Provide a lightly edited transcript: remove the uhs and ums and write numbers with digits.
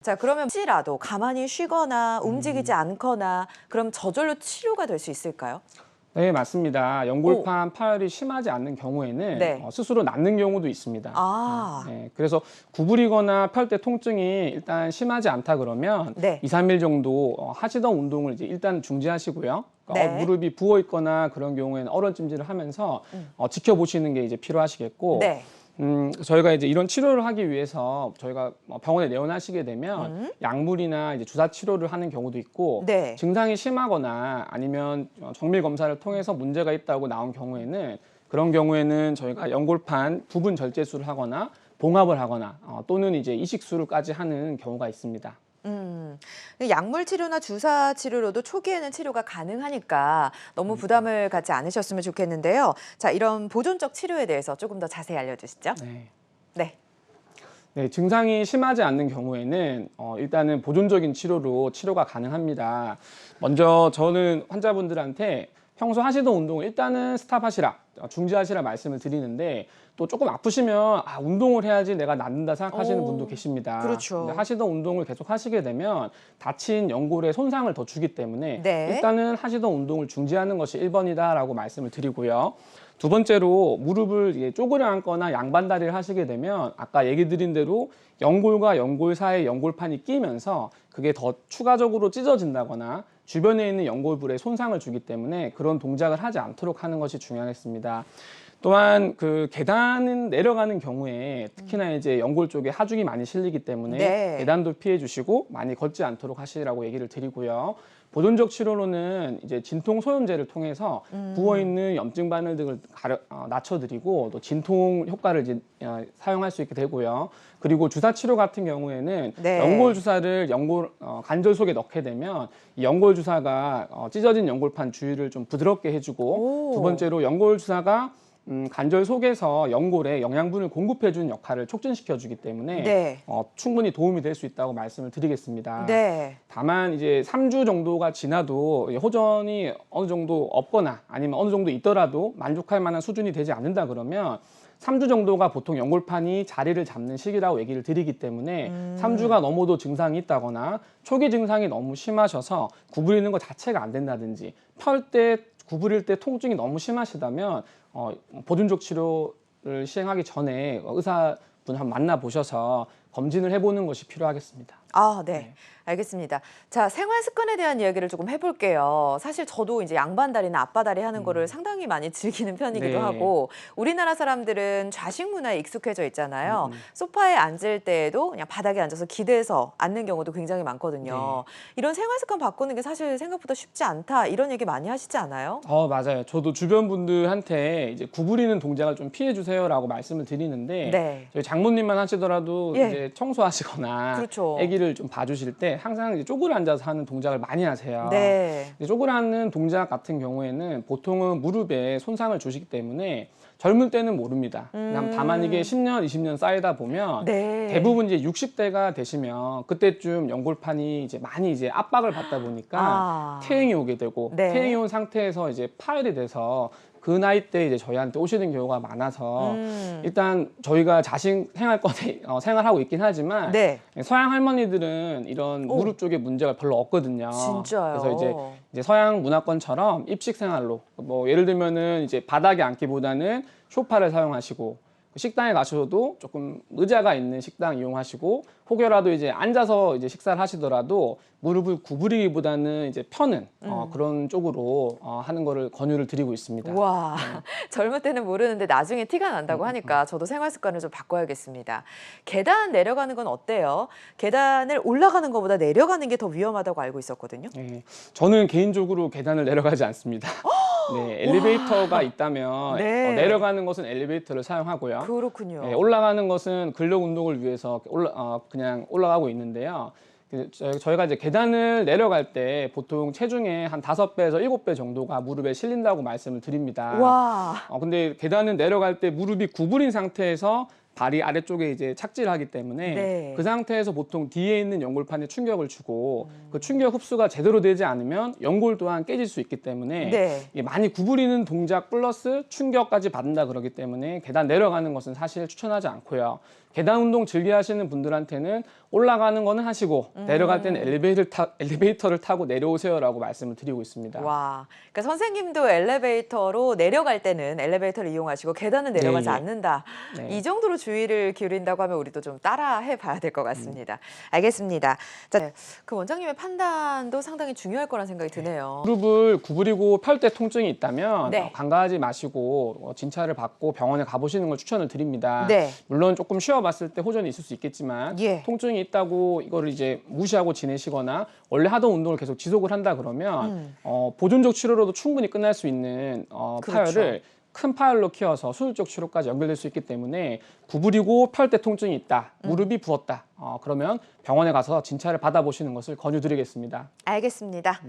자, 그러면 혹시라도 가만히 쉬거나 움직이지 않거나 그럼 저절로 치료가 될 수 있을까요? 네, 맞습니다. 오. 연골판 파열이 심하지 않는 경우에는 네. 스스로 낫는 경우도 있습니다. 아. 네, 그래서 구부리거나 펼 때 통증이 일단 심하지 않다 그러면 네. 2, 3일 정도 하시던 운동을 이제 일단 중지하시고요. 그러니까 네. 무릎이 부어 있거나 그런 경우에는 얼음찜질을 하면서 지켜보시는 게 이제 필요하시겠고, 네. 저희가 이제 이런 치료를 하기 위해서 저희가 병원에 내원하시게 되면 약물이나 이제 주사 치료를 하는 경우도 있고, 네. 증상이 심하거나 아니면 정밀 검사를 통해서 문제가 있다고 나온 경우에는 그런 경우에는 저희가 연골판 부분 절제술을 하거나 봉합을 하거나 또는 이제 이식술까지 하는 경우가 있습니다. 약물 치료나 주사 치료로도 초기에는 치료가 가능하니까 너무 부담을 갖지 않으셨으면 좋겠는데요. 자, 이런 보존적 치료에 대해서 조금 더 자세히 알려주시죠. 네. 네. 네, 증상이 심하지 않는 경우에는 일단은 보존적인 치료로 치료가 가능합니다. 먼저 저는 환자분들한테 평소 하시던 운동을 일단은 스탑하시라, 중지하시라 말씀을 드리는데, 또 조금 아프시면 운동을 해야지 내가 낫는다 생각하시는 분도 계십니다. 그렇죠. 근데 하시던 운동을 계속 하시게 되면 다친 연골에 손상을 더 주기 때문에 네. 일단은 하시던 운동을 중지하는 것이 1번이다라고 말씀을 드리고요. 두 번째로 무릎을 이제 쪼그려 앉거나 양반다리를 하시게 되면 아까 얘기 드린 대로 연골과 연골 사이에 연골판이 끼면서 그게 더 추가적으로 찢어진다거나 주변에 있는 연골불에 손상을 주기 때문에 그런 동작을 하지 않도록 하는 것이 중요하겠습니다. 또한 그 계단은 내려가는 경우에 특히나 이제 연골 쪽에 하중이 많이 실리기 때문에 네. 계단도 피해 주시고 많이 걷지 않도록 하시라고 얘기를 드리고요. 보존적 치료로는 이제 진통 소염제를 통해서 부어 있는 염증 바늘 등을 낮춰드리고 또 진통 효과를 이제 사용할 수 있게 되고요. 그리고 주사 치료 같은 경우에는 네. 연골 주사를 연골 관절 속에 넣게 되면 이 연골 주사가 찢어진 연골판 주위를 좀 부드럽게 해주고, 오. 두 번째로 연골 주사가 관절 속에서 연골에 영양분을 공급해주는 역할을 촉진시켜주기 때문에 네. 충분히 도움이 될 수 있다고 말씀을 드리겠습니다. 네. 다만 이제 3주 정도가 지나도 호전이 어느 정도 없거나 아니면 어느 정도 있더라도 만족할 만한 수준이 되지 않는다 그러면 3주 정도가 보통 연골판이 자리를 잡는 시기라고 얘기를 드리기 때문에 3주가 넘어도 증상이 있다거나 초기 증상이 너무 심하셔서 구부리는 것 자체가 안 된다든지 펼 때 구부릴 때 통증이 너무 심하시다면 보존적 치료를 시행하기 전에 의사분 한번 만나보셔서 검진을 해보는 것이 필요하겠습니다. 아, 네. 알겠습니다. 자, 생활 습관에 대한 이야기를 조금 해볼게요. 사실 저도 이제 양반다리나 앞바다리 하는 거를 상당히 많이 즐기는 편이기도 네. 하고, 우리나라 사람들은 좌식 문화에 익숙해져 있잖아요. 소파에 앉을 때에도 그냥 바닥에 앉아서 기대서 앉는 경우도 굉장히 많거든요. 이런 생활 습관 바꾸는 게 사실 생각보다 쉽지 않다, 이런 얘기 많이 하시지 않아요? 맞아요. 저도 주변 분들한테 이제 구부리는 동작을 좀 피해 주세요라고 말씀을 드리는데, 네. 저희 장모님만 하시더라도 예. 이제 청소하시거나 그렇죠. 아기를 좀 봐주실 때 항상 이제 쪼그려 앉아서 하는 동작을 많이 하세요. 네. 쪼그려 앉는 동작 같은 경우에는 보통은 무릎에 손상을 주시기 때문에 젊을 때는 모릅니다. 다만 이게 10년, 20년 쌓이다 보면 네. 대부분 이제 60대가 되시면 그때쯤 연골판이 이제 많이 이제 압박을 받다 보니까 퇴행이 오게 되고, 네. 퇴행이 온 상태에서 이제 파열이 돼서 그 나이 때 이제 저희한테 오시는 경우가 많아서 일단 저희가 자식 생활권에 생활하고 있긴 하지만 네. 서양 할머니들은 이런 무릎 쪽에 문제가 별로 없거든요. 진짜요? 그래서 이제 서양 문화권처럼 입식 생활로 뭐 예를 들면은 이제 바닥에 앉기보다는 소파를 사용하시고, 식당에 가셔도 조금 의자가 있는 식당 이용하시고, 혹여라도 이제 앉아서 이제 식사를 하시더라도 무릎을 구부리기보다는 이제 펴는 그런 쪽으로 하는 거를 권유를 드리고 있습니다. 와, 젊을 때는 모르는데 나중에 티가 난다고 하니까 저도 생활 습관을 좀 바꿔야겠습니다. 계단 내려가는 건 어때요? 계단을 올라가는 것보다 내려가는 게 더 위험하다고 알고 있었거든요. 네, 저는 개인적으로 계단을 내려가지 않습니다. 네, 엘리베이터가 있다면 네. 내려가는 것은 엘리베이터를 사용하고요. 그렇군요. 네, 올라가는 것은 근력 운동을 위해서 그냥 올라가고 있는데요. 저희가 이제 계단을 내려갈 때 보통 체중의 한 5배에서 7배 정도가 무릎에 실린다고 말씀을 드립니다. 와. 근데 계단을 내려갈 때 무릎이 구부린 상태에서 발이 아래쪽에 이제 착지를 하기 때문에 네. 그 상태에서 보통 뒤에 있는 연골판에 충격을 주고 그 충격 흡수가 제대로 되지 않으면 연골 또한 깨질 수 있기 때문에 네. 이게 많이 구부리는 동작 플러스 충격까지 받는다 그러기 때문에 계단 내려가는 것은 사실 추천하지 않고요. 계단 운동 즐겨 하시는 분들한테는 올라가는 거는 하시고 내려갈 때는 엘리베이터를 타고 내려오세요라고 말씀을 드리고 있습니다. 와, 그러니까 선생님도 엘리베이터로 내려갈 때는 엘리베이터를 이용하시고 계단은 내려가지 네, 예. 않는다. 네. 이 정도로 주의를 기울인다고 하면 우리도 좀 따라해 봐야 될 것 같습니다. 알겠습니다. 자, 그 원장님의 판단도 상당히 중요할 거란 생각이 드네요. 무릎을 구부리고 펼 때 통증이 있다면 네. 간과하지 마시고 진찰을 받고 병원에 가보시는 걸 추천을 드립니다. 네. 물론 조금 쉬어봤을 때 호전이 있을 수 있겠지만 예. 통증이 있다고 이거를 이제 무시하고 지내시거나 원래 하던 운동을 계속 지속을 한다 그러면 보존적 치료로도 충분히 끝날 수 있는 그렇죠. 파열을 큰 파열로 키워서 수술적 치료까지 연결될 수 있기 때문에 구부리고 펼 때 통증이 있다, 무릎이 부었다, 그러면 병원에 가서 진찰을 받아보시는 것을 권유드리겠습니다. 알겠습니다.